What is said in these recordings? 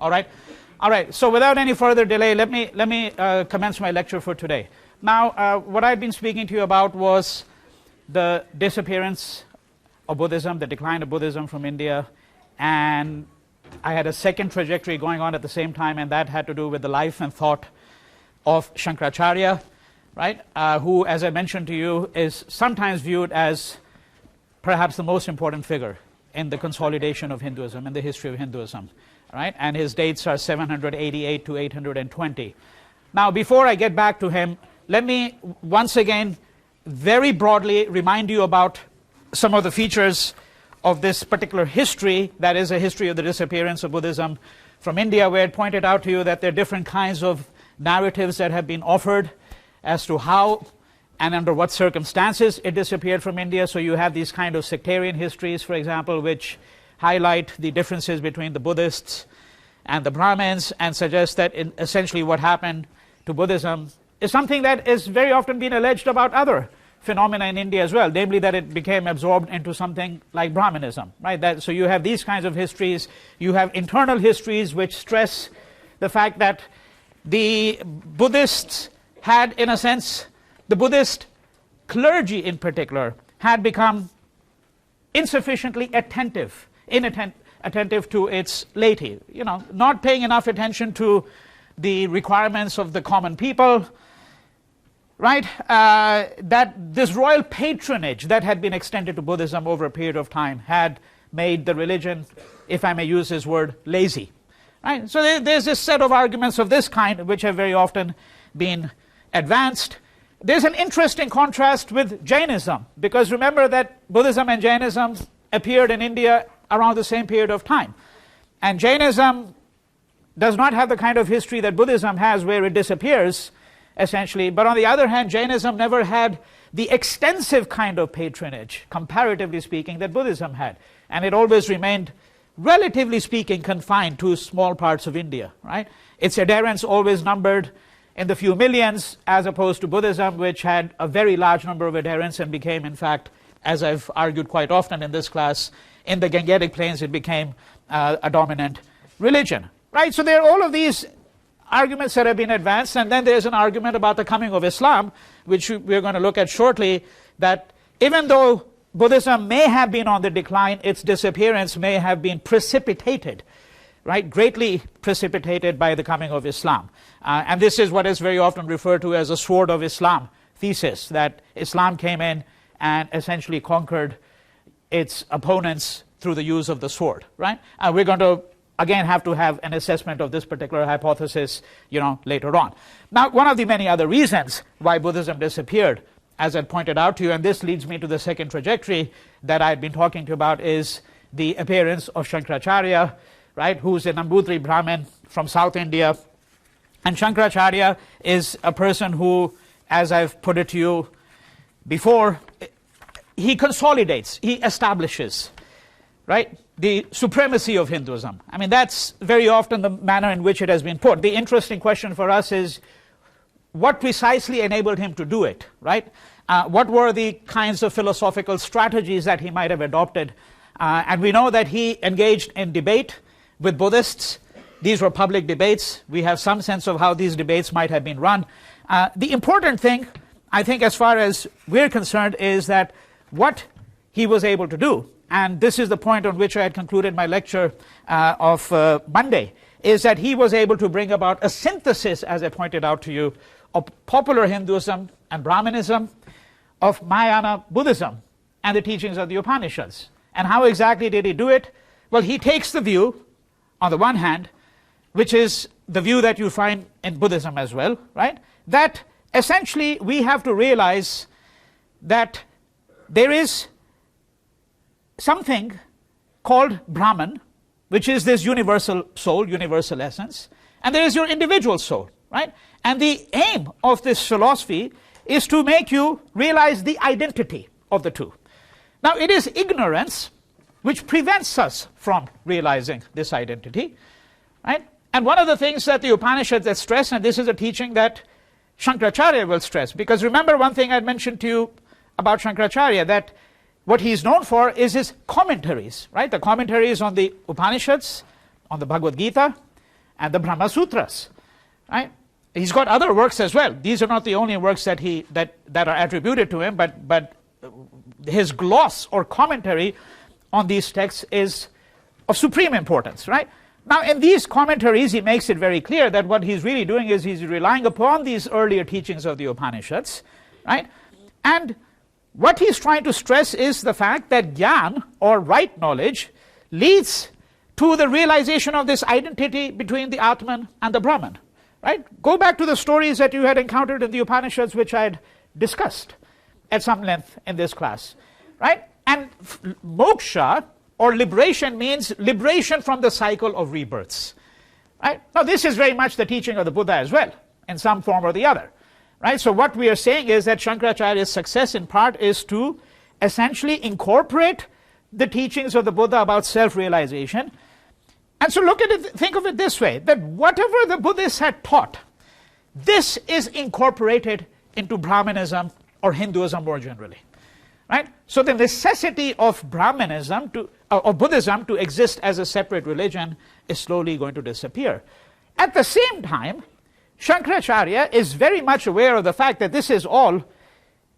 All right? All right, so without any further delay, let me commence my lecture for today. Now, what I've been speaking to you about was the disappearance of Buddhism, the decline of Buddhism from India, and I had a second trajectory going on at the same time, and that had to do with the life and thought of Shankaracharya, right? Who, as I mentioned to you, is sometimes viewed as perhaps the most important figure in the consolidation of Hinduism, in the history of Hinduism, right? And his dates are 788 to 820. Now, before I get back to him, let me once again very broadly remind you about some of the features of this particular history, that is a history of the disappearance of Buddhism from India, where it pointed out to you that there are different kinds of narratives that have been offered as to how and under what circumstances it disappeared from India. So you have these kind of sectarian histories, for example, which highlight the differences between the Buddhists and the Brahmins and suggest that essentially what happened to Buddhism is something that is very often been alleged about other phenomena in India as well, namely that it became absorbed into something like Brahmanism, right? So you have these kinds of histories. You have internal histories which stress the fact that the Buddhists had, in a sense, the Buddhist clergy in particular had become insufficiently attentive to its laity, not paying enough attention to the requirements of the common people, right? That this royal patronage that had been extended to Buddhism over a period of time had made the religion, if I may use this word, lazy, right? So there's this set of arguments of this kind which have very often been advanced. There's an interesting contrast with Jainism, because remember that Buddhism and Jainism appeared in India around the same period of time. And Jainism does not have the kind of history that Buddhism has, where it disappears, essentially. But on the other hand, Jainism never had the extensive kind of patronage, comparatively speaking, that Buddhism had. And it always remained, relatively speaking, confined to small parts of India, right? Its adherents always numbered in the few millions, as opposed to Buddhism, which had a very large number of adherents and became, in fact, as I've argued quite often in this class, in the Gangetic plains it became a dominant religion, right? So there are all of these arguments that have been advanced, and then there's an argument about the coming of Islam, which we're going to look at shortly, that even though Buddhism may have been on the decline, its disappearance may have been precipitated, right, greatly precipitated by the coming of Islam. And this is what is very often referred to as a sword of Islam thesis, that Islam came in and essentially conquered its opponents through the use of the sword, right? We're going to again have to have an assessment of this particular hypothesis, later on. Now, one of the many other reasons why Buddhism disappeared, as I pointed out to you, and this leads me to the second trajectory that I've been talking to you about, is the appearance of Shankaracharya, right, who's a Nambudri Brahmin from South India. And Shankaracharya is a person who, as I've put it to you before, he consolidates, he establishes, right, the supremacy of Hinduism. I mean, that's very often the manner in which it has been put. The interesting question for us is, what precisely enabled him to do it, right? What were the kinds of philosophical strategies that he might have adopted? And we know that he engaged in debate with Buddhists. These were public debates. We have some sense of how these debates might have been run. The important thing, I think, as far as we're concerned, is that what he was able to do, and this is the point on which I had concluded my lecture of Monday, is that he was able to bring about a synthesis, as I pointed out to you, of popular Hinduism and Brahmanism, of Mahayana Buddhism, and the teachings of the Upanishads. And how exactly did he do it? Well, he takes the view, on the one hand, which is the view that you find in Buddhism as well, right? That essentially we have to realize that there is something called Brahman, which is this universal soul, universal essence, and there is your individual soul, right? And the aim of this philosophy is to make you realize the identity of the two. Now, it is ignorance which prevents us from realizing this identity, right? And one of the things that the Upanishads that stress, and this is a teaching that Shankaracharya will stress, because remember one thing I mentioned to you about Shankaracharya, that what he's known for is his commentaries, right? The commentaries on the Upanishads, on the Bhagavad Gita, and the Brahma Sutras, right? He's got other works as well. These are not the only works that are attributed to him, but his gloss or commentary on these texts is of supreme importance, right? Now, in these commentaries, he makes it very clear that what he's really doing is he's relying upon these earlier teachings of the Upanishads, right? And what he's trying to stress is the fact that Gyan, or right knowledge, leads to the realization of this identity between the Atman and the Brahman, right? Go back to the stories that you had encountered in the Upanishads, which I had discussed at some length in this class, right? And moksha, or liberation, means liberation from the cycle of rebirths, right? Now, this is very much the teaching of the Buddha as well, in some form or the other, right? So what we are saying is that Shankaracharya's success in part is to essentially incorporate the teachings of the Buddha about self-realization. And so look at it, think of it this way, that whatever the Buddhists had taught, this is incorporated into Brahmanism or Hinduism more generally, right? So the necessity of Brahmanism or Buddhism to exist as a separate religion is slowly going to disappear. At the same time, Shankaracharya is very much aware of the fact that this is all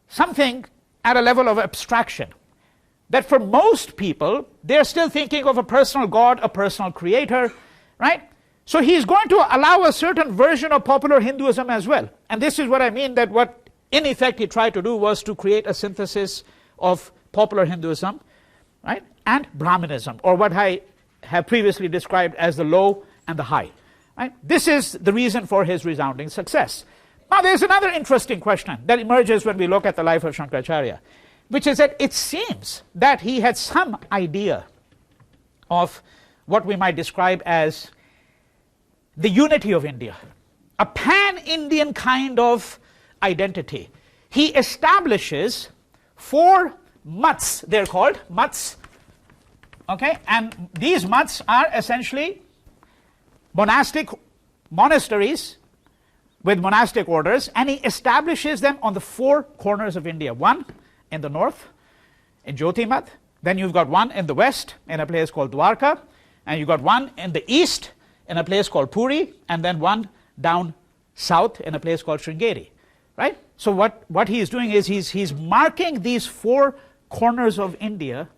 something at a level of abstraction. That for most people, they're still thinking of a personal God, a personal creator, right? So he's going to allow a certain version of popular Hinduism as well. And this is what I mean, that what in effect he tried to do was to create a synthesis of popular Hinduism, right, and Brahmanism, or what I have previously described as the low and the high, right? This is the reason for his resounding success. Now there's another interesting question that emerges when we look at the life of Shankaracharya, which is that it seems that he had some idea of what we might describe as the unity of India, a pan-Indian kind of identity. He establishes 4 mats, they're called mats, okay, and these mats are essentially monasteries with monastic orders, and he establishes them on the 4 corners of India. One in the north, in Jyotimat, then you've got one in the west, in a place called Dwarka, and you've got one in the east, in a place called Puri, and then one down south in a place called Sringeri, right? So what he is doing is he's marking these 4 corners of India,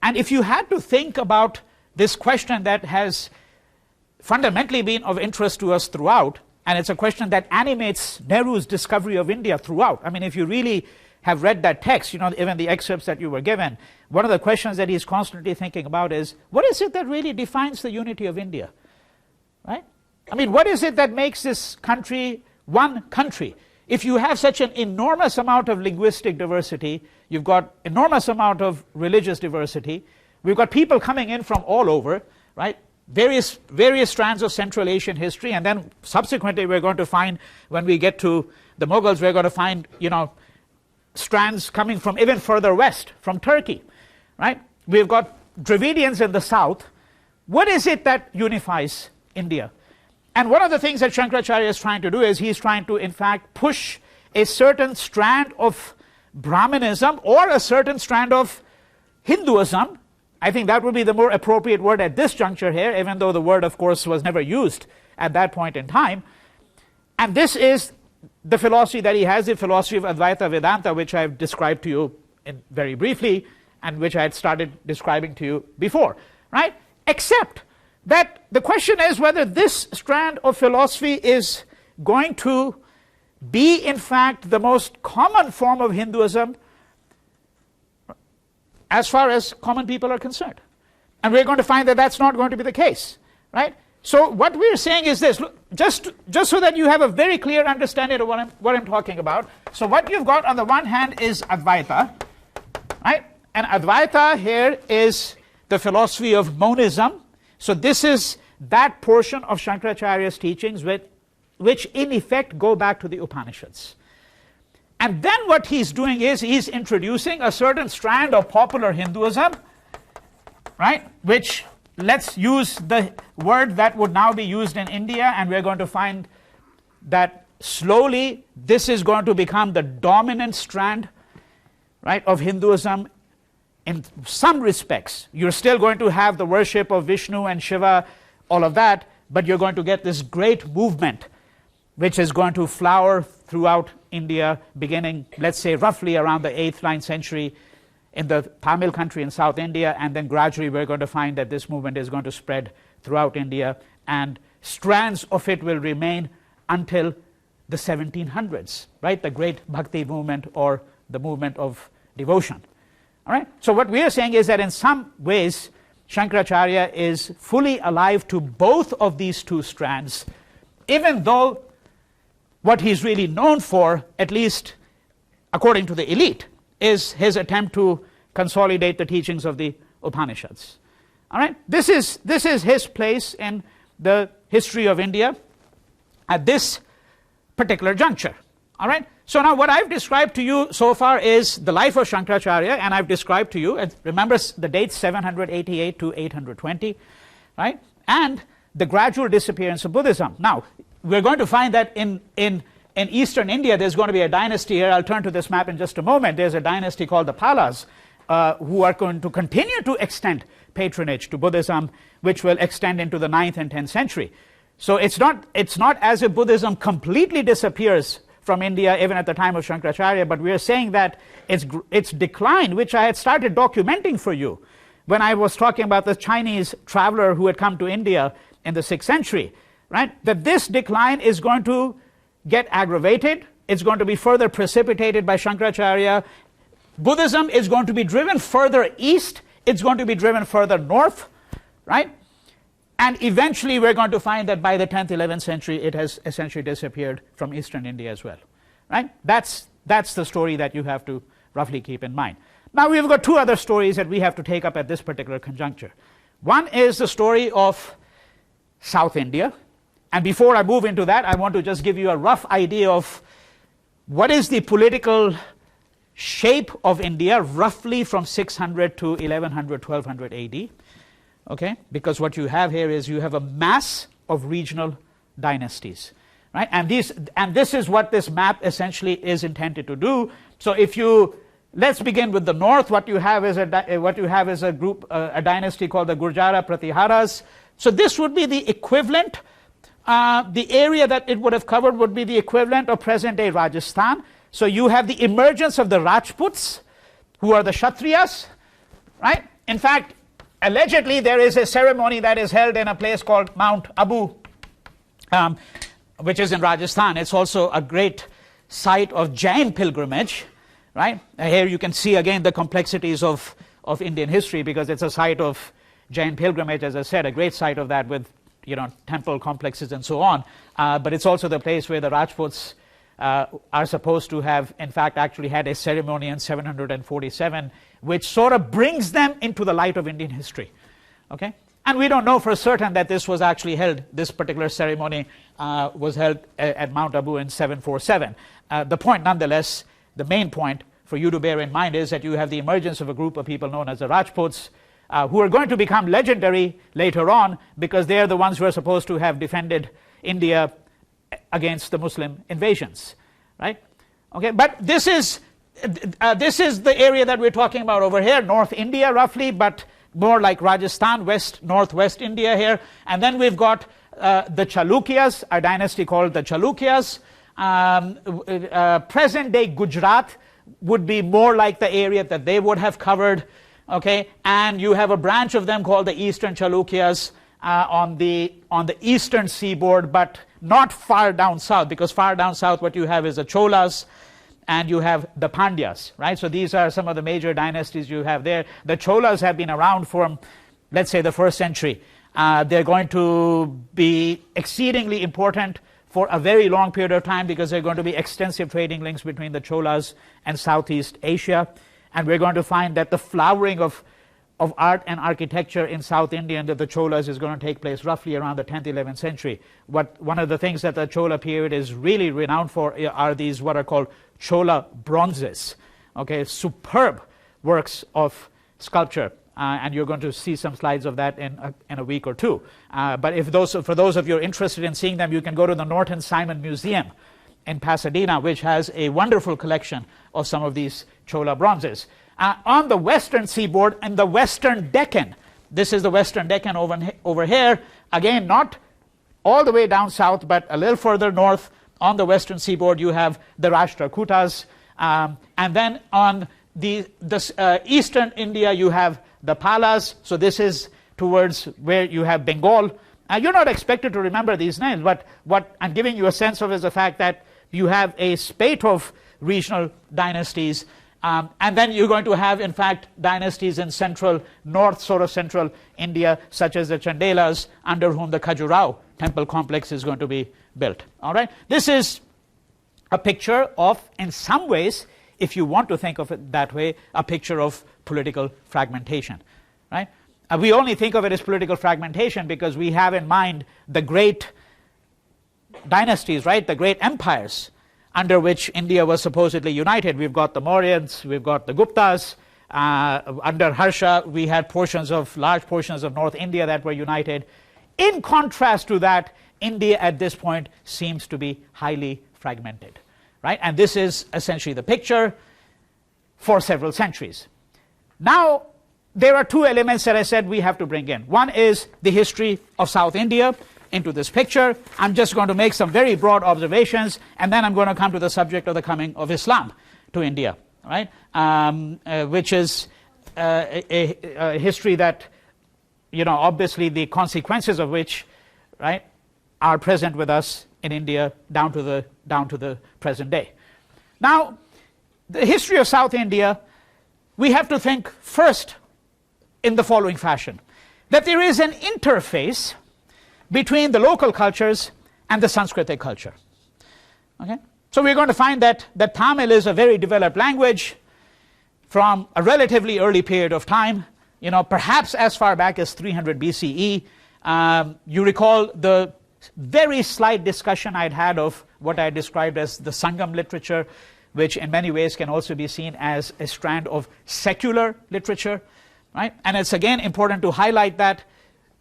and if you had to think about this question that has fundamentally been of interest to us throughout, and it's a question that animates Nehru's discovery of India throughout. I mean, if you really have read that text, you know, even the excerpts that you were given, one of the questions that he's constantly thinking about is, what is it that really defines the unity of India, right? I mean, what is it that makes this country one country? If you have such an enormous amount of linguistic diversity, you've got enormous amount of religious diversity, we've got people coming in from all over, right? Various strands of Central Asian history, and then subsequently we're going to find, when we get to the Mughals, we're going to find, you know, strands coming from even further west, from Turkey, right? We've got Dravidians in the south. What is it that unifies India? And one of the things that Shankaracharya is trying to do is he's trying to, in fact, push a certain strand of Brahmanism or a certain strand of Hinduism. I think that would be the more appropriate word at this juncture here, even though the word, of course, was never used at that point in time. And this is the philosophy that he has, the philosophy of Advaita Vedanta, which I've described to you very briefly, and which I had started describing to you before, right? Except that the question is whether this strand of philosophy is going to be, in fact, the most common form of Hinduism as far as common people are concerned. And we're going to find that that's not going to be the case, right? So what we're saying is this, look, just so that you have a very clear understanding of what I'm talking about. So what you've got on the one hand is Advaita, right? And Advaita here is the philosophy of monism. So this is that portion of Shankaracharya's teachings which in effect go back to the Upanishads. And then what he's doing is he's introducing a certain strand of popular Hinduism, right, which, let's use the word that would now be used in India, and we're going to find that slowly this is going to become the dominant strand, right, of Hinduism. In some respects, you're still going to have the worship of Vishnu and Shiva, all of that, but you're going to get this great movement which is going to flower throughout India, beginning, let's say, roughly around the 8th, 9th century in the Tamil country in South India, and then gradually we're going to find that this movement is going to spread throughout India, and strands of it will remain until the 1700s, right? The great Bhakti movement, or the movement of devotion. All right? So what we are saying is that in some ways, Shankaracharya is fully alive to both of these two strands, even though what he's really known for, at least according to the elite, is his attempt to consolidate the teachings of the Upanishads. All right? This is his place in the history of India at this particular juncture. All right? So now what I've described to you so far is the life of Shankaracharya, and I've described to you, and remember the dates 788 to 820, right? And the gradual disappearance of Buddhism. Now, we're going to find that in eastern India there's going to be a dynasty here. I'll turn to this map in just a moment. There's a dynasty called the Palas, who are going to continue to extend patronage to Buddhism, which will extend into the 9th and 10th century. So it's not as if Buddhism completely disappears from India even at the time of Shankaracharya, but we are saying that its decline, which I had started documenting for you when I was talking about the Chinese traveler who had come to India in the 6th century, right? That this decline is going to get aggravated. It's going to be further precipitated by Shankaracharya. Buddhism is going to be driven further east. It's going to be driven further north, right? And eventually we're going to find that by the 10th, 11th century, it has essentially disappeared from eastern India as well, right? That's the story that you have to roughly keep in mind. Now we've got two other stories that we have to take up at this particular conjuncture. One is the story of South India. And before I move into that, I want to just give you a rough idea of what is the political shape of India roughly from 600 to 1100, 1200 AD. Okay, because what you have here is you have a mass of regional dynasties, right? And this is what this map essentially is intended to do. So if you, let's begin with the north. What you have is a group, a dynasty called the Gurjara Pratiharas. So this would be the equivalent. The area that it would have covered would be the equivalent of present-day Rajasthan. So you have the emergence of the Rajputs, who are the Kshatriyas, right? In fact, allegedly, there is a ceremony that is held in a place called Mount Abu, which is in Rajasthan. It's also a great site of Jain pilgrimage, right? Here you can see again the complexities of Indian history, because it's a site of Jain pilgrimage, as I said, a great site of that with, you know, temple complexes and so on. But it's also the place where the Rajputs are supposed to have, in fact, actually had a ceremony in 747, which sort of brings them into the light of Indian history. Okay? And we don't know for certain that this was actually held, this particular ceremony was held at Mount Abu in 747. The point, nonetheless, the main point for you to bear in mind is that you have the emergence of a group of people known as the Rajputs, who are going to become legendary later on, because they are the ones who are supposed to have defended India against the Muslim invasions, right? Okay, but this is the area that we're talking about over here, North India roughly, but more like Rajasthan, northwest India here. And then we've got the Chalukyas, a dynasty called the Chalukyas. Present-day Gujarat would be more like the area that they would have covered. Okay, and you have a branch of them called the Eastern Chalukyas on the eastern seaboard, but not far down south, because far down south what you have is the Cholas and you have the Pandyas, right? So these are some of the major dynasties you have there. The Cholas have been around from, let's say, the 1st century. They're going to be exceedingly important for a very long period of time, because there are going to be extensive trading links between the Cholas and Southeast Asia. And we're going to find that the flowering of art and architecture in South India under the Cholas is going to take place roughly around the 10th, 11th century. One of the things that the Chola period is really renowned for are these what are called Chola bronzes. Okay, superb works of sculpture. And you're going to see some slides of that in a week or two. But for those of you who are interested in seeing them, you can go to the Norton Simon Museum in Pasadena, which has a wonderful collection of some of these Chola bronzes. On the western seaboard, in the western Deccan, this is the western Deccan over here, again not all the way down south, but a little further north on the western seaboard you have the Rashtrakutas, and then on the eastern India you have the Palas. So this is towards where you have Bengal. You're not expected to remember these names, but what I'm giving you a sense of is the fact that you have a spate of regional dynasties, and then you're going to have, in fact, dynasties in north sort of central India, such as the Chandelas, under whom the Khajuraho temple complex is going to be built. All right, this is a picture of, in some ways, if you want to think of it that way, a picture of political fragmentation, right? We only think of it as political fragmentation because we have in mind the great dynasties, right? The great empires under which India was supposedly united. We've got the Mauryans, we've got the Guptas. Under Harsha, we had large portions of North India that were united. In contrast to that, India at this point seems to be highly fragmented, right? And this is essentially the picture for several centuries. Now, there are two elements that I said we have to bring in. One is the history of South India into this picture. I'm just going to make some very broad observations, and then I'm going to come to the subject of the coming of Islam to India, right? Which is a history that, obviously the consequences of which, right, are present with us in India down to the present day. Now, the history of South India, we have to think first in the following fashion, that there is an interface between the local cultures and the Sanskritic culture. Okay? So we're going to find that Tamil is a very developed language from a relatively early period of time, perhaps as far back as 300 BCE. You recall the very slight discussion I'd had of what I described as the Sangam literature, which in many ways can also be seen as a strand of secular literature, right? And it's again important to highlight that,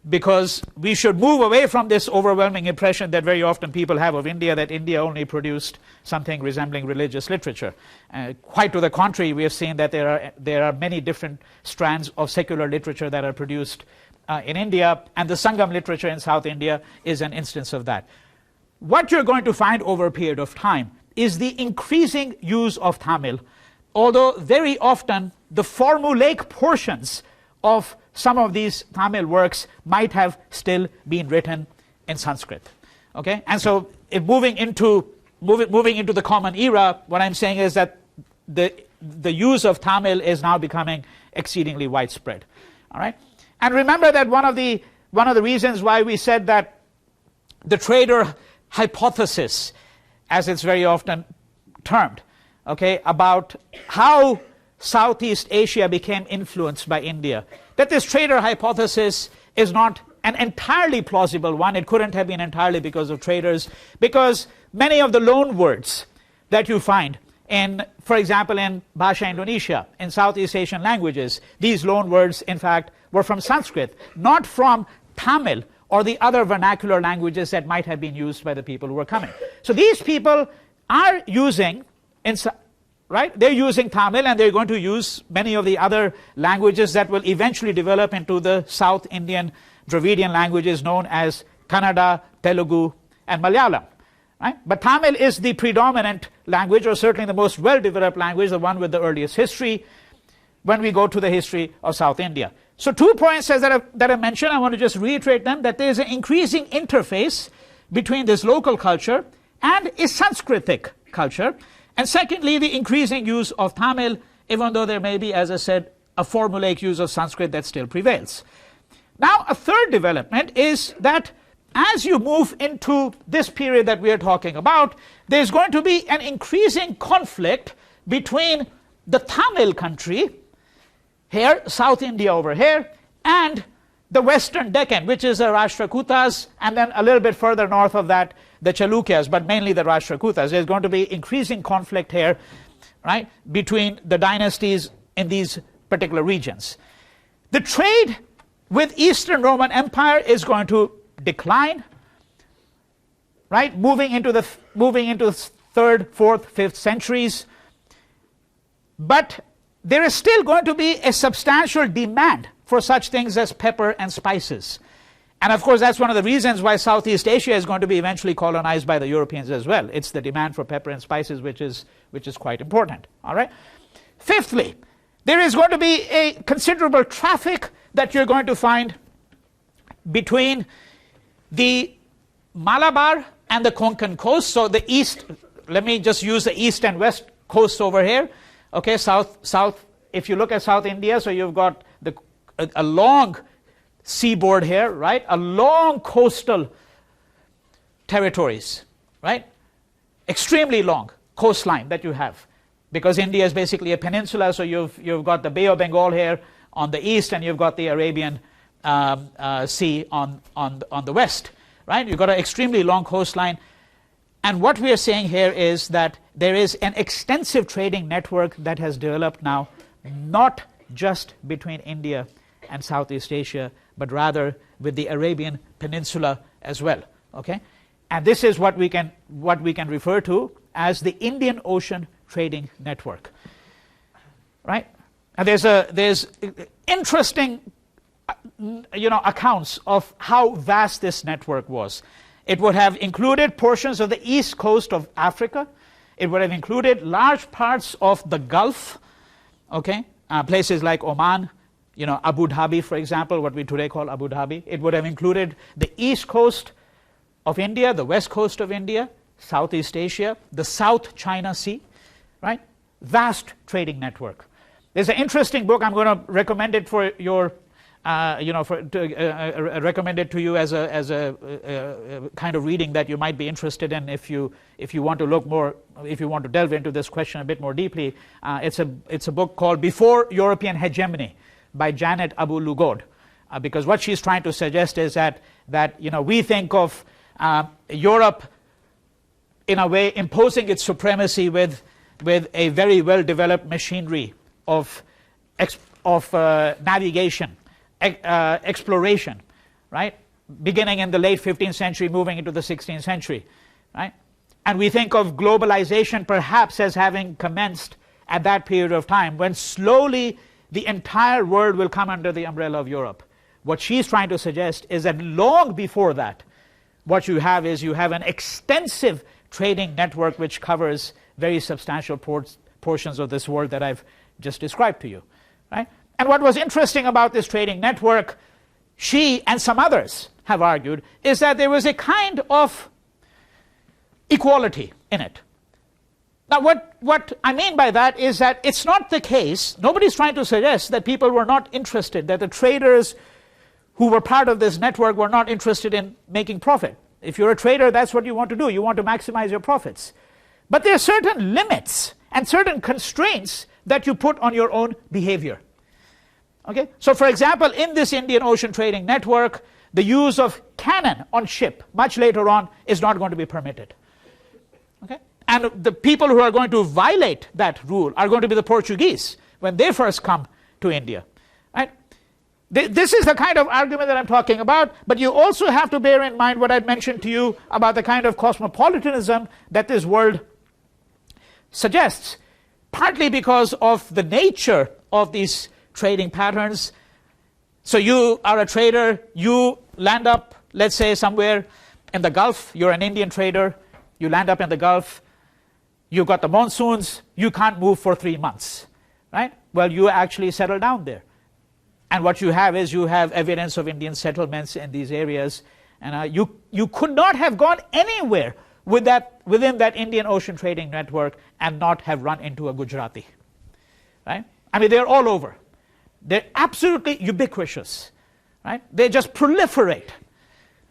because we should move away from this overwhelming impression that very often people have of India, that India only produced something resembling religious literature. Quite to the contrary, we have seen that there are many different strands of secular literature that are produced in India, and the Sangam literature in South India is an instance of that. What you're going to find over a period of time is the increasing use of Tamil, although very often the formulaic portions of some of these Tamil works might have still been written in Sanskrit. Okay, and so moving into the common era, what I'm saying is that the use of Tamil is now becoming exceedingly widespread. All right, and remember that one of the reasons why we said that the trader hypothesis, as it's very often termed, okay, about how Southeast Asia became influenced by India, that this trader hypothesis is not an entirely plausible one. It couldn't have been entirely because of traders, because many of the loan words that you find in, for example, in Bhasha Indonesia, in Southeast Asian languages, these loan words, in fact, were from Sanskrit, not from Tamil or the other vernacular languages that might have been used by the people who were coming. So these people are using, right? They're using Tamil, and they're going to use many of the other languages that will eventually develop into the South Indian Dravidian languages known as Kannada, Telugu, and Malayalam. Right? But Tamil is the predominant language, or certainly the most well-developed language, the one with the earliest history, when we go to the history of South India. So 2 points that I mentioned, I want to just reiterate them, that there is an increasing interface between this local culture and a Sanskritic culture. And secondly, the increasing use of Tamil, even though there may be, as I said, a formulaic use of Sanskrit that still prevails. Now, a third development is that as you move into this period that we are talking about, there's going to be an increasing conflict between the Tamil country, here, South India over here, and the Western Deccan, which is the Rashtrakutas, and then a little bit further north of that, the Chalukyas, but mainly the Rashtrakutas. There's going to be increasing conflict here, right, between the dynasties in these particular regions. The trade with Eastern Roman Empire is going to decline, right, moving into 3rd, 4th, 5th centuries. But there is still going to be a substantial demand for such things as pepper and spices. And of course, that's one of the reasons why Southeast Asia is going to be eventually colonized by the Europeans as well. It's the demand for pepper and spices which is quite important. All right. Fifthly, there is going to be a considerable traffic that you're going to find between the Malabar and the Konkan coast. So the east, let me just use the east and west coasts over here. Okay, south. If you look at South India, so you've got a long seaboard here, right? A long coastal territories, right? Extremely long coastline that you have, because India is basically a peninsula. So you've got the Bay of Bengal here on the east, and you've got the Arabian Sea on the west, right? You've got an extremely long coastline. And what we are saying here is that there is an extensive trading network that has developed now, not just between India and Southeast Asia, but rather with the Arabian Peninsula as well. Okay, and this is what we can refer to as the Indian Ocean trading network. Right, and there's interesting accounts of how vast this network was. It would have included portions of the east coast of Africa. It would have included large parts of the Gulf. Okay, places like Oman, Abu Dhabi, for example, what we today call Abu Dhabi. It would have included the east coast of India, the west coast of India, Southeast Asia, the South China Sea, right? Vast trading network. There's an interesting book. I'm going to recommend it for your, recommend it to you as a kind of reading that you might be interested in if you want to look more, if you want to delve into this question a bit more deeply. It's a book called Before European Hegemony by Janet Abu-Lughod, because what she's trying to suggest is that we think of Europe in a way imposing its supremacy with a very well developed machinery of navigation, exploration, right? Beginning in the late 15th century, moving into the 16th century, right? And we think of globalization perhaps as having commenced at that period of time, when slowly the entire world will come under the umbrella of Europe. What she's trying to suggest is that long before that, what you have is you have an extensive trading network which covers very substantial portions of this world that I've just described to you, right? And what was interesting about this trading network, she and some others have argued, is that there was a kind of equality in it. Now, what I mean by that is that it's not the case, nobody's trying to suggest that people were not interested, that the traders who were part of this network were not interested in making profit. If you're a trader, that's what you want to do. You want to maximize your profits. But there are certain limits and certain constraints that you put on your own behavior. Okay? So, for example, in this Indian Ocean trading network, the use of cannon on ship much later on is not going to be permitted. Okay? And the people who are going to violate that rule are going to be the Portuguese when they first come to India. Right? This is the kind of argument that I'm talking about, but you also have to bear in mind what I mentioned to you about the kind of cosmopolitanism that this world suggests, partly because of the nature of these trading patterns. So you are a trader, you land up, let's say, somewhere in the Gulf, you're an Indian trader, you land up in the Gulf, you've got the monsoons, you can't move for 3 months, right? Well, you actually settle down there. And what you have is you have evidence of Indian settlements in these areas, and you could not have gone anywhere within that Indian Ocean trading network and not have run into a Gujarati, right? I mean, they're all over. They're absolutely ubiquitous, right? They just proliferate,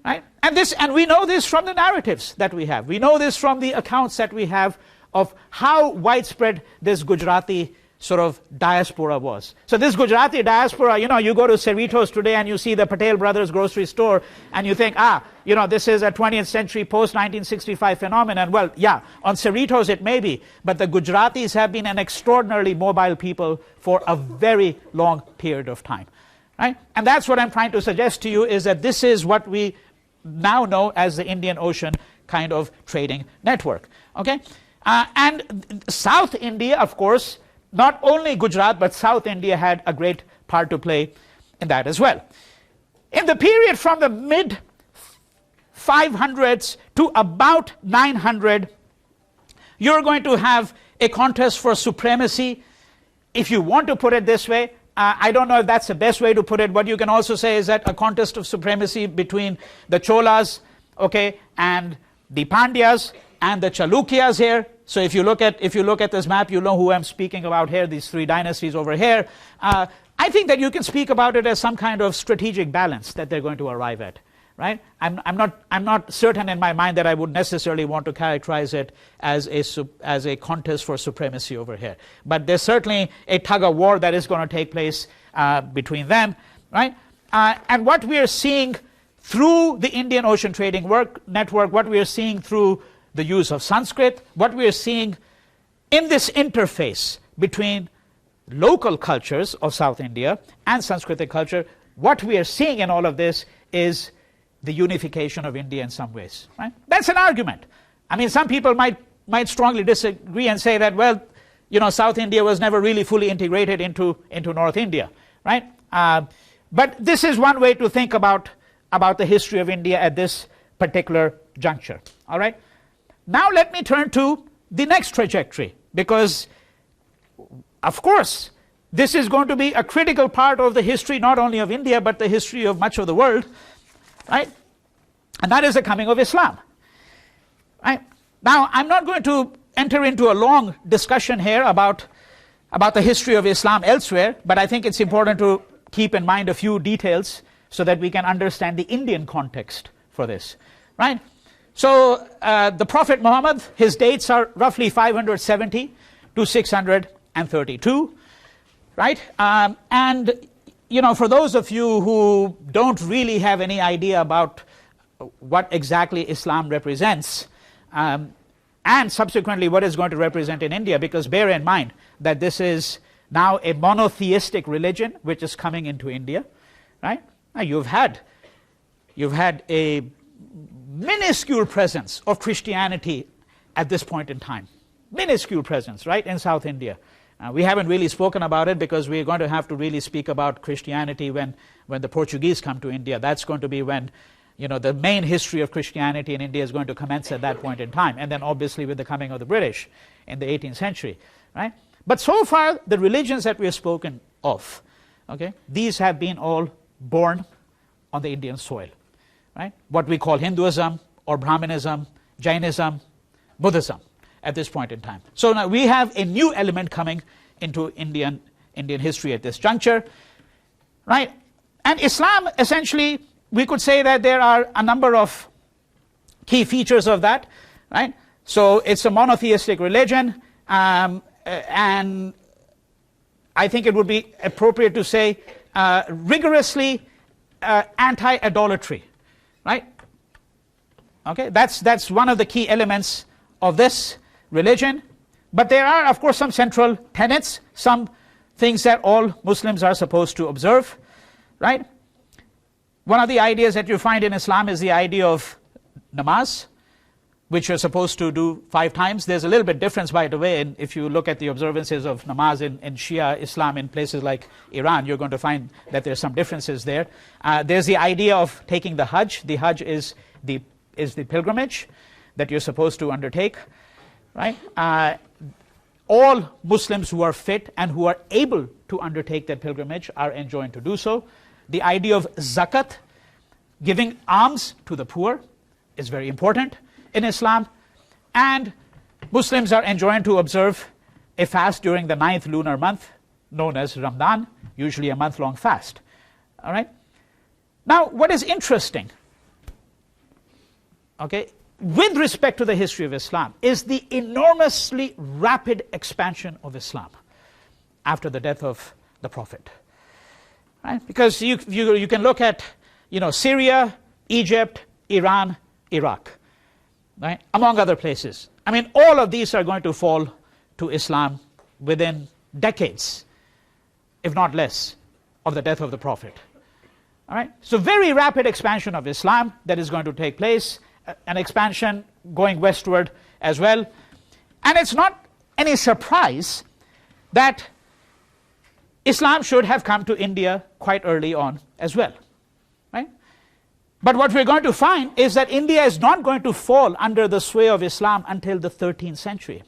right? And we know this from the narratives that we have. We know this from the accounts that we have of how widespread this Gujarati sort of diaspora was. So this Gujarati diaspora, you go to Cerritos today and you see the Patel Brothers grocery store and you think, this is a 20th century post-1965 phenomenon. Well, yeah, on Cerritos it may be, but the Gujaratis have been an extraordinarily mobile people for a very long period of time, right? And that's what I'm trying to suggest to you, is that this is what we now know as the Indian Ocean kind of trading network, okay? And South India, of course, not only Gujarat, but South India had a great part to play in that as well. In the period from the mid 500s to about 900, you're going to have a contest for supremacy, if you want to put it this way. I don't know if that's the best way to put it. What you can also say is that a contest of supremacy between the Cholas, okay, and the Pandyas and the Chalukyas here. So if you look at this map, you know who I'm speaking about here, these three dynasties over here. I think that you can speak about it as some kind of strategic balance that they're going to arrive at, right? I'm not certain in my mind that I would necessarily want to characterize it as a contest for supremacy over here. But there's certainly a tug of war that is going to take place between them, right? And what we are seeing through the Indian Ocean Trading Network, what we are seeing through the use of Sanskrit, what we are seeing in this interface between local cultures of South India and Sanskritic culture, what we are seeing in all of this is the unification of India in some ways, right? That's an argument. I mean, some people might strongly disagree and say that, well, you know, South India was never really fully integrated into North India, right? But this is one way to think about the history of India at this particular juncture, all right? Now let me turn to the next trajectory, because, of course, this is going to be a critical part of the history not only of India, but the history of much of the world, right? And that is the coming of Islam, right? Now, I'm not going to enter into a long discussion here about the history of Islam elsewhere, but I think it's important to keep in mind a few details so that we can understand the Indian context for this, right? So the Prophet Muhammad, his dates are roughly 570 to 632, right? And, you know, for those of you who don't really have any idea about what exactly Islam represents, and subsequently what is going to represent in India, because bear in mind that this is now a monotheistic religion which is coming into India, right? Now you've had a minuscule presence of Christianity at this point in time. Minuscule presence, right, in South India. We haven't really spoken about it because we're going to have to really speak about Christianity when the Portuguese come to India. That's going to be when, you know, the main history of Christianity in India is going to commence at that point in time. And then obviously with the coming of the British in the 18th century, right? But so far, the religions that we have spoken of, okay, these have been all born on the Indian soil, right? What we call Hinduism or Brahmanism, Jainism, Buddhism at this point in time. So now we have a new element coming into Indian history at this juncture, right? And Islam, essentially, we could say that there are a number of key features of that, right? So it's a monotheistic religion, and I think it would be appropriate to say rigorously anti-idolatry, right? Okay, that's one of the key elements of this religion. But there are, of course, some central tenets, some things that all Muslims are supposed to observe, right? One of the ideas that you find in Islam is the idea of namaz, which you're supposed to do 5 times. There's a little bit difference, by the way, and if you look at the observances of namaz in Shia Islam in places like Iran, you're going to find that there's some differences there. There's the idea of taking the Hajj. The Hajj is the pilgrimage that you're supposed to undertake, right? All Muslims who are fit and who are able to undertake that pilgrimage are enjoined to do so. The idea of zakat, giving alms to the poor, is very important in Islam. And Muslims are enjoined to observe a fast during the 9th lunar month, known as Ramadan, usually a month-long fast. All right? Now, what is interesting, okay, with respect to the history of Islam, is the enormously rapid expansion of Islam after the death of the Prophet. Right? Because you can look at, you know, Syria, Egypt, Iran, Iraq, right, among other places. I mean, all of these are going to fall to Islam within decades, if not less, of the death of the Prophet. All right? So very rapid expansion of Islam that is going to take place, an expansion going westward as well. And it's not any surprise that Islam should have come to India quite early on as well, right? But what we're going to find is that India is not going to fall under the sway of Islam until the 13th century.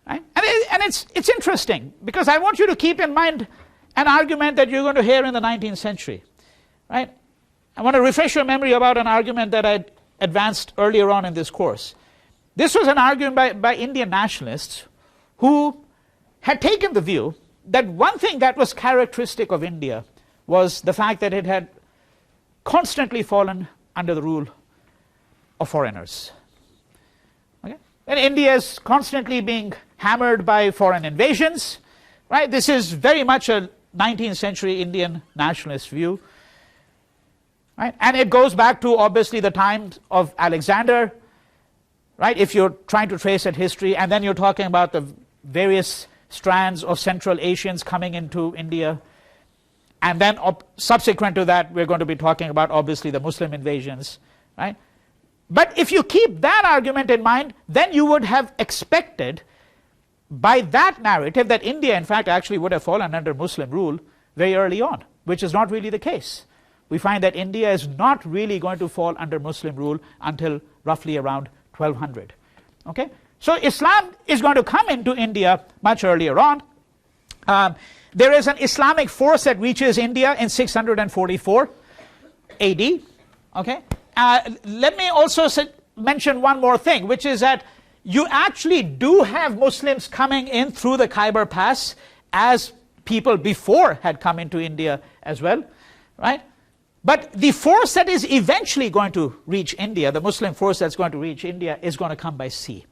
Right? And it's interesting, because I want you to keep in mind an argument that you're going to hear in the 19th century. Right? I want to refresh your memory about an argument that I advanced earlier on in this course. This was an argument by Indian nationalists who had taken the view that one thing that was characteristic of India was the fact that it had constantly fallen under the rule of foreigners. Okay? And India is constantly being hammered by foreign invasions. Right? This is very much a 19th century Indian nationalist view. Right? And it goes back to obviously the times of Alexander, right? If you're trying to trace that history, and then you're talking about the various strands of Central Asians coming into India, and then subsequent to that we're going to be talking about obviously the Muslim invasions, right? But if you keep that argument in mind, then you would have expected by that narrative that India in fact actually would have fallen under Muslim rule very early on, which is not really the case. We find that India is not really going to fall under Muslim rule until roughly around 1200. Okay? So Islam is going to come into India much earlier on. There is an Islamic force that reaches India in 644 AD. Okay? Let me also mention one more thing, which is that you actually do have Muslims coming in through the Khyber Pass, as people before had come into India as well. Right? But the force that is eventually going to reach India, the Muslim force that's going to reach India, is going to come by sea.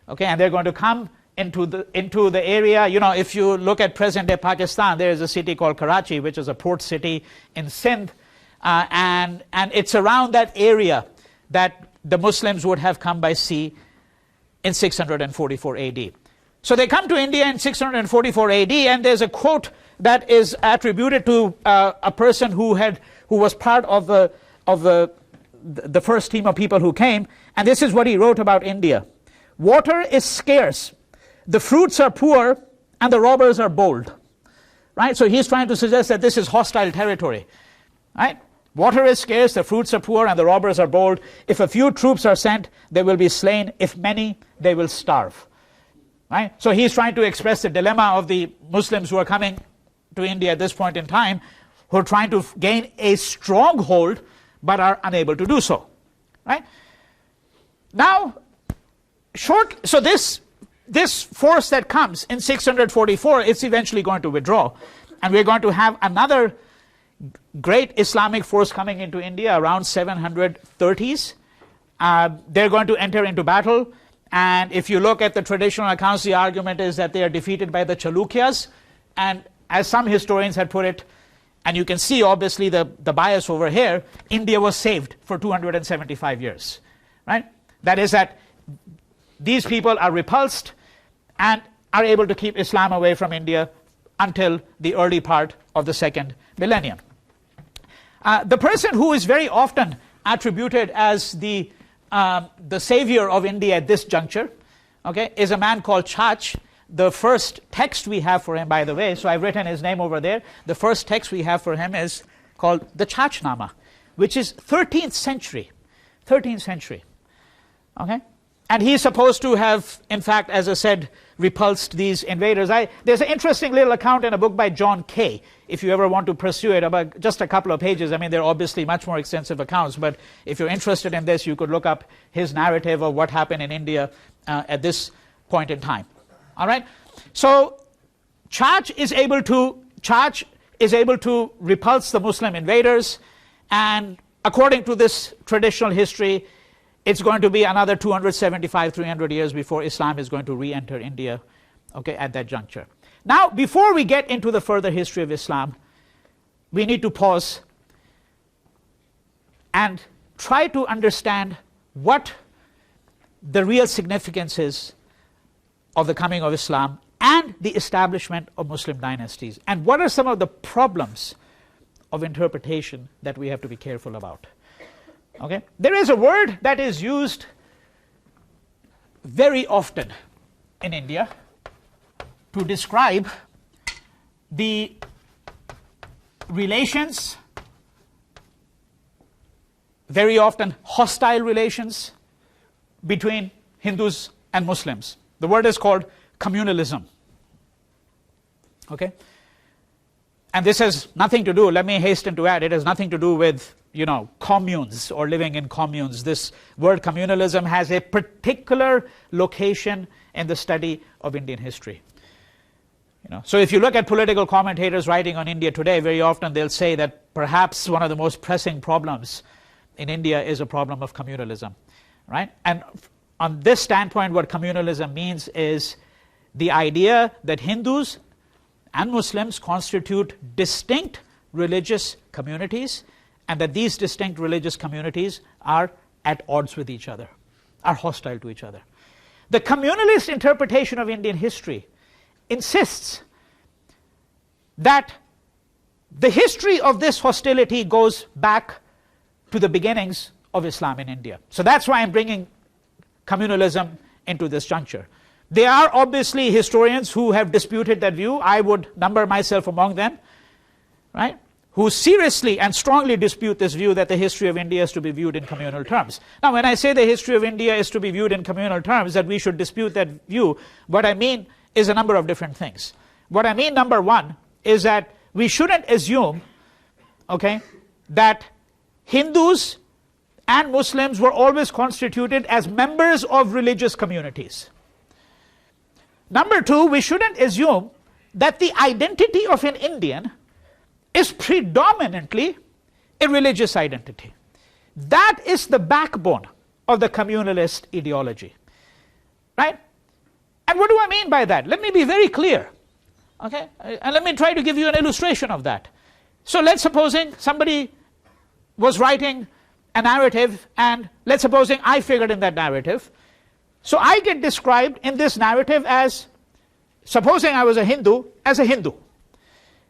Okay, and they're going to come into the area. You know, if you look at present-day Pakistan, there is a city called Karachi, which is a port city in Sindh, and it's around that area that the Muslims would have come by sea in 644 AD. So they come to India in 644 AD, and there's a quote that is attributed to a person who was part of the first team of people who came, and this is what he wrote about India. Water is scarce, the fruits are poor, and the robbers are bold. Right? So he's trying to suggest that this is hostile territory. Right? Water is scarce, the fruits are poor, and the robbers are bold. If a few troops are sent, they will be slain. If many, they will starve. Right? So he's trying to express the dilemma of the Muslims who are coming to India at this point in time, who are trying to gain a stronghold but are unable to do so. Right? Now, so this force that comes in 644, it's eventually going to withdraw, and we're going to have another great Islamic force coming into India around 730s. They're going to enter into battle, and if you look at the traditional accounts, the argument is that they are defeated by the Chalukyas, and as some historians had put it, and you can see obviously the bias over here, India was saved for 275 years. Right? That is that these people are repulsed and are able to keep Islam away from India until the early part of the second millennium. The person who is very often attributed as the savior of India at this juncture, okay, is a man called Chach. The first text we have for him, by the way, so I've written his name over there. The first text we have for him is called the Chach-nama, which is 13th century. 13th century. Okay? And he's supposed to have, in fact, as I said, repulsed these invaders. There's an interesting little account in a book by John Kay, if you ever want to pursue it, about just a couple of pages. I mean, they're obviously much more extensive accounts, but if you're interested in this, you could look up his narrative of what happened in India at this point in time. All right? So Chach is able to repulse the Muslim invaders, and according to this traditional history, it's going to be another 275, 300 years before Islam is going to re-enter India, okay, at that juncture. Now, before we get into the further history of Islam, we need to pause and try to understand what the real significance is of the coming of Islam and the establishment of Muslim dynasties, and what are some of the problems of interpretation that we have to be careful about. Okay? There is a word that is used very often in India to describe the relations very often hostile relations between Hindus and Muslims. The word is called communalism. Okay? And this has nothing to do, let me hasten to add, it has nothing to do with, communes or living in communes. This word communalism has a particular location in the study of Indian history. So if you look at political commentators writing on India today, very often they'll say that perhaps one of the most pressing problems in India is a problem of communalism, right? And on this standpoint, what communalism means is the idea that Hindus and Muslims constitute distinct religious communities, and that these distinct religious communities are at odds with each other, are hostile to each other. The communalist interpretation of Indian history insists that the history of this hostility goes back to the beginnings of Islam in India. So that's why I'm bringing communalism into this juncture. There are obviously historians who have disputed that view. I would number myself among them, right? Who seriously and strongly dispute this view that the history of India is to be viewed in communal terms. Now, when I say the history of India is to be viewed in communal terms, that we should dispute that view, what I mean is a number of different things. What I mean, number one, is that we shouldn't assume, okay, that Hindus and Muslims were always constituted as members of religious communities. Number two, we shouldn't assume that the identity of an Indian is predominantly a religious identity. That is the backbone of the communalist ideology, right? And what do I mean by that? Let me be very clear, okay? And let me try to give you an illustration of that. So let's supposing somebody was writing a narrative, and let's supposing I figured in that narrative. So I get described in this narrative as, supposing I was a Hindu, as a Hindu.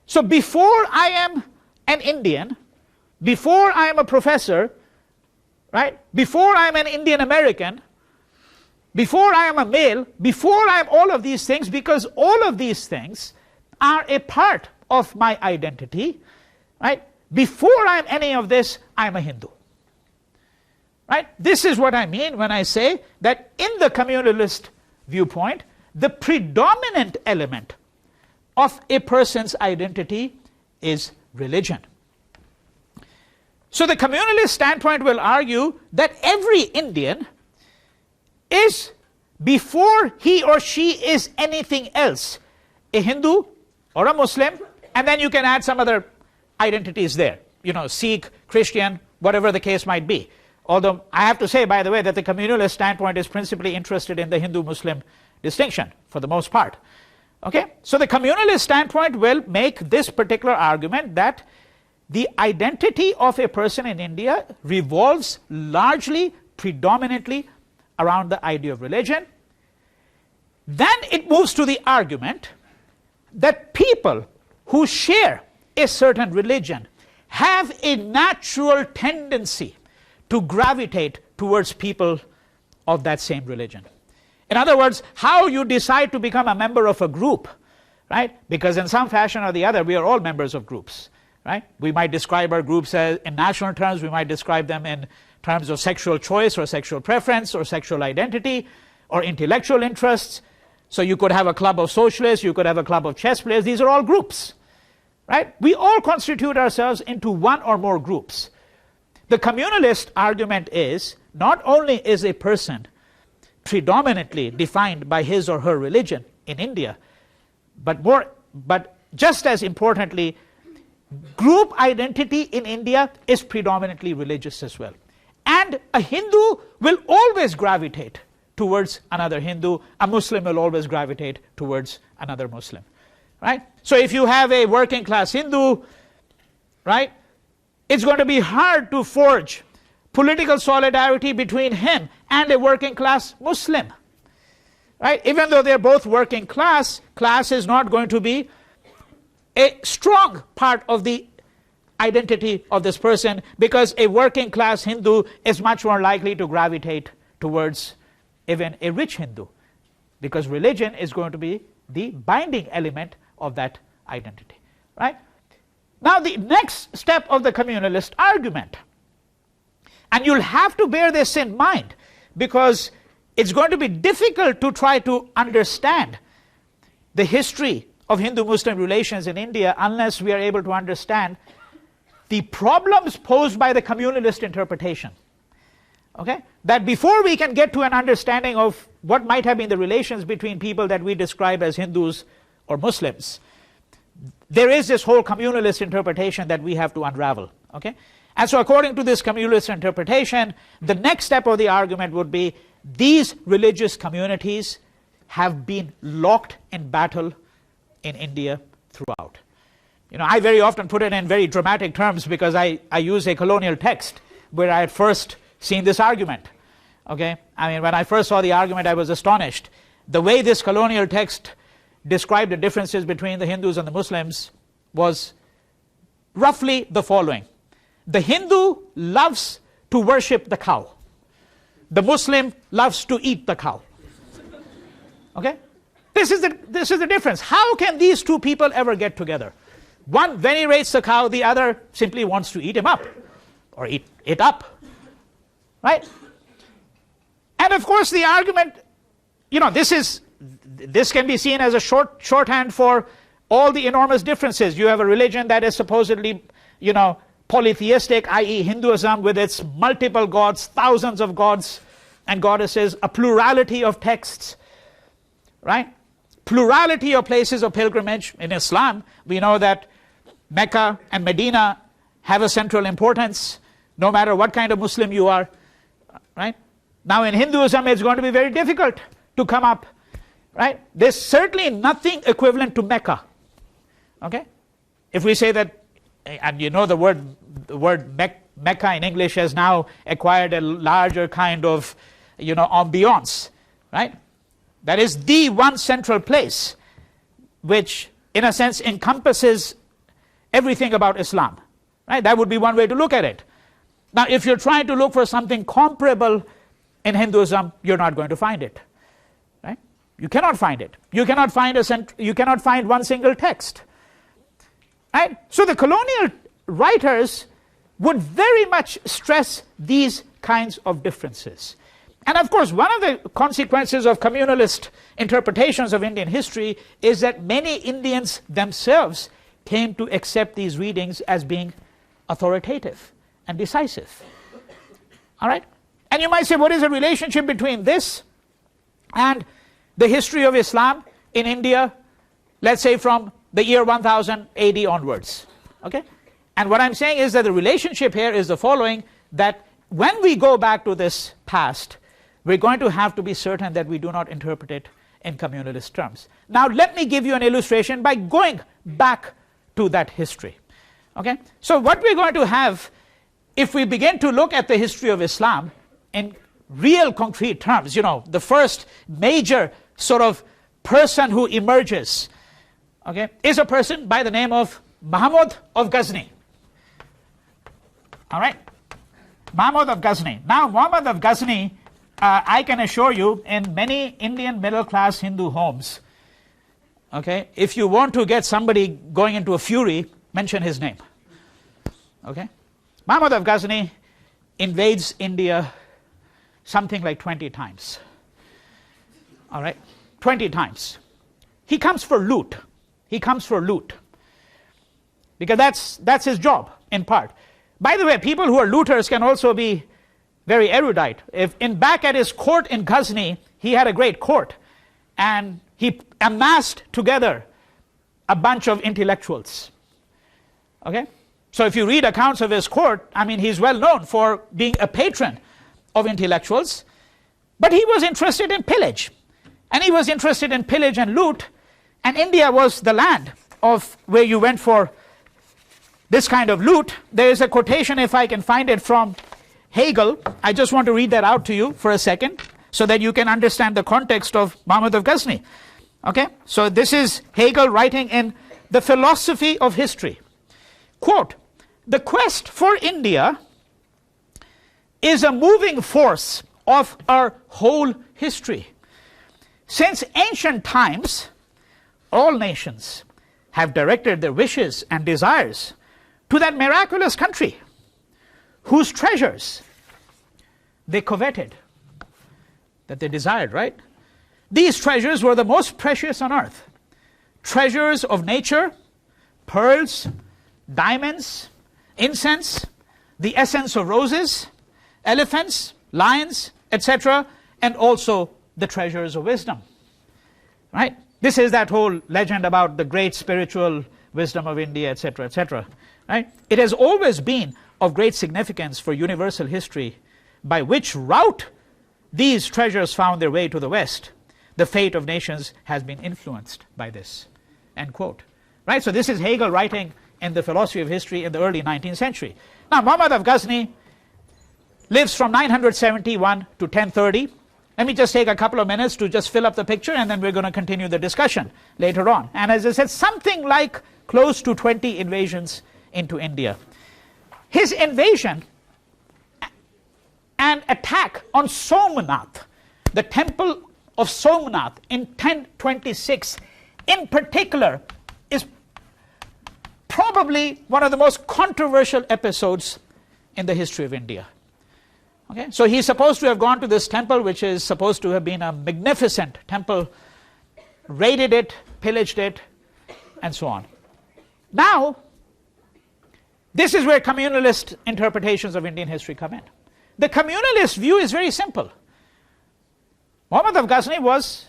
So before I am an Indian, before I am a professor, right? Before I am an Indian American, before I am a male, before I am all of these things, because all of these things are a part of my identity, right? Before I am any of this, I am a Hindu. Right? This is what I mean when I say that in the communalist viewpoint, the predominant element of a person's identity is religion. So the communalist standpoint will argue that every Indian is, before he or she is anything else, a Hindu or a Muslim, and then you can add some other identities there, Sikh, Christian, whatever the case might be. Although I have to say, by the way, that the communalist standpoint is principally interested in the Hindu-Muslim distinction for the most part. Okay? So the communalist standpoint will make this particular argument that the identity of a person in India revolves largely, predominantly around the idea of religion. Then it moves to the argument that people who share a certain religion have a natural tendency to gravitate towards people of that same religion. In other words, how you decide to become a member of a group, right? Because in some fashion or the other, we are all members of groups, right? We might describe our groups as, in national terms, we might describe them in terms of sexual choice or sexual preference or sexual identity or intellectual interests. So you could have a club of socialists, you could have a club of chess players. These are all groups, right? We all constitute ourselves into one or more groups. The communalist argument is, not only is a person predominantly defined by his or her religion in India, but just as importantly, group identity in India is predominantly religious as well. And a Hindu will always gravitate towards another Hindu, a Muslim will always gravitate towards another Muslim, right? So if you have a working class Hindu, right, it's going to be hard to forge political solidarity between him and a working class Muslim, right? Even though they're both working class, class is not going to be a strong part of the identity of this person, because a working class Hindu is much more likely to gravitate towards even a rich Hindu, because religion is going to be the binding element of that identity, right? Now the next step of the communalist argument, And you'll have to bear this in mind, because it's going to be difficult to try to understand the history of Hindu-Muslim relations in India unless we are able to understand the problems posed by the communalist interpretation. Okay? That before we can get to an understanding of what might have been the relations between people that we describe as Hindus or Muslims, there is this whole communalist interpretation that we have to unravel. Okay? And so according to this communalist interpretation, the next step of the argument would be these religious communities have been locked in battle in India throughout. You know, I very often put it in very dramatic terms because I use a colonial text where I had first seen this argument. Okay? I mean, when I first saw the argument, I was astonished. The way this colonial text described the differences between the Hindus and the Muslims was roughly the following. The Hindu loves to worship the cow. The Muslim loves to eat the cow. Okay? This is the difference. How can these two people ever get together? One venerates the cow, the other simply wants to eat him up, or eat it up. Right? And of course the argument, you know, this can be seen as a shorthand for all the enormous differences. You have a religion that is supposedly, you know, polytheistic, i.e. Hinduism, with its multiple gods, thousands of gods and goddesses, a plurality of texts, right? Plurality of places of pilgrimage. In Islam, we know that Mecca and Medina have a central importance, no matter what kind of Muslim you are, right? Now in Hinduism, it's going to be very difficult to come up, right? There's certainly nothing equivalent to Mecca, okay? If we say that, and you know the word Mecca in English has now acquired a larger kind of, you know, ambiance, right? That is the one central place which, in a sense, encompasses everything about Islam, right? That would be one way to look at it. Now, if you're trying to look for something comparable in Hinduism, you're not going to find it, right? You cannot find it. You cannot find one single text. Right? So the colonial writers would very much stress these kinds of differences. And of course, one of the consequences of communalist interpretations of Indian history is that many Indians themselves came to accept these readings as being authoritative and decisive. All right? And you might say, what is the relationship between this and the history of Islam in India, let's say from the year 1000 AD onwards? Okay? And what I'm saying is that the relationship here is the following, that when we go back to this past, we're going to have to be certain that we do not interpret it in communalist terms. Now let me give you an illustration by going back to that history. Okay? So what we're going to have, if we begin to look at the history of Islam in real concrete terms, you know, the first major sort of person who emerges, okay, is a person by the name of Mahmud of Ghazni. All right? Mahmud of Ghazni. Now, Mahmud of Ghazni, I can assure you, in many Indian middle-class Hindu homes, okay, if you want to get somebody going into a fury, mention his name. Okay? Mahmud of Ghazni invades India something like 20 times. All right? 20 times. He comes for loot. He comes for loot. Because that's his job, in part. By the way, people who are looters can also be very erudite. If back at his court in Ghazni, he had a great court, and he amassed together a bunch of intellectuals. Okay? So if you read accounts of his court, I mean, he's well known for being a patron of intellectuals, but he was interested in pillage. And he was interested in pillage and loot, and India was the land of where you went for this kind of loot. There is a quotation, if I can find it, from Hegel. I just want to read that out to you for a second so that you can understand the context of Mahmud of Ghazni. Okay? So this is Hegel writing in The Philosophy of History. Quote, "The quest for India is a moving force of our whole history. Since ancient times, all nations have directed their wishes and desires to that miraculous country, whose treasures they coveted, that they desired, right? These treasures were the most precious on earth. Treasures of nature, pearls, diamonds, incense, the essence of roses, elephants, lions, etc., and also the treasures of wisdom, right? This is that whole legend about the great spiritual wisdom of India, etc., etc., right? It has always been of great significance for universal history by which route these treasures found their way to the West. The fate of nations has been influenced by this, end quote. Right? So this is Hegel writing in the philosophy of history in the early 19th century. Now, Mahmud of Ghazni lives from 971 to 1030. Let me just take a couple of minutes to just fill up the picture, and then we're going to continue the discussion later on. And as I said, something like close to 20 invasions into India. His invasion and attack on Somnath, the temple of Somnath in 1026 in particular, is probably one of the most controversial episodes in the history of India. Okay? So he's supposed to have gone to this temple, which is supposed to have been a magnificent temple, raided it, pillaged it, and so on. Now, this is where communalist interpretations of Indian history come in. The communalist view is very simple. Mahmud of Ghazni was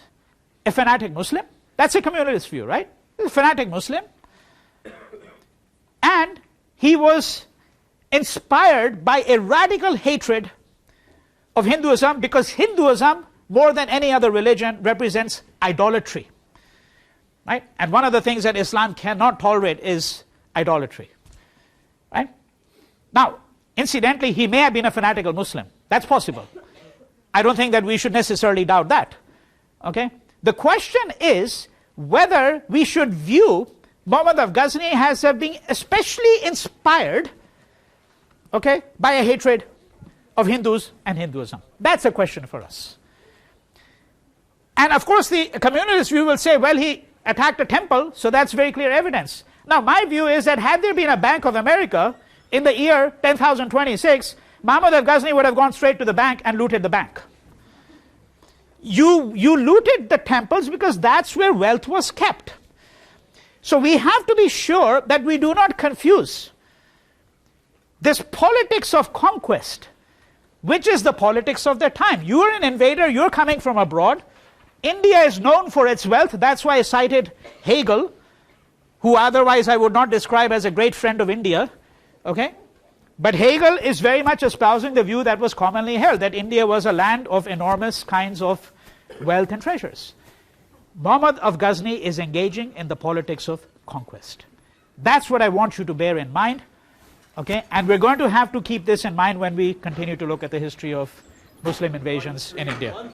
a fanatic Muslim. That's a communalist view, right? He's a fanatic Muslim. And he was inspired by a radical hatred of Hinduism, because Hinduism, more than any other religion, represents idolatry. Right? And one of the things that Islam cannot tolerate is idolatry. Right? Now, incidentally, he may have been a fanatical Muslim. That's possible. I don't think that we should necessarily doubt that. Okay? The question is whether we should view Mahmud of Ghazni as being especially inspired, okay, by a hatred of Hindus and Hinduism. That's a question for us. And of course, the communalist view will say, well, he attacked a temple, so that's very clear evidence. Now, my view is that had there been a Bank of America in the year 10,026, Mahmud of Ghazni would have gone straight to the bank and looted the bank. You looted the temples because that's where wealth was kept. So we have to be sure that we do not confuse this politics of conquest, which is the politics of their time. You're an invader, you're coming from abroad. India is known for its wealth. That's why I cited Hegel, who otherwise I would not describe as a great friend of India. Okay? But Hegel is very much espousing the view that was commonly held, that India was a land of enormous kinds of wealth and treasures. Mahmud of Ghazni is engaging in the politics of conquest. That's what I want you to bear in mind. Okay? And we're going to have to keep this in mind when we continue to look at the history of Muslim invasions in India.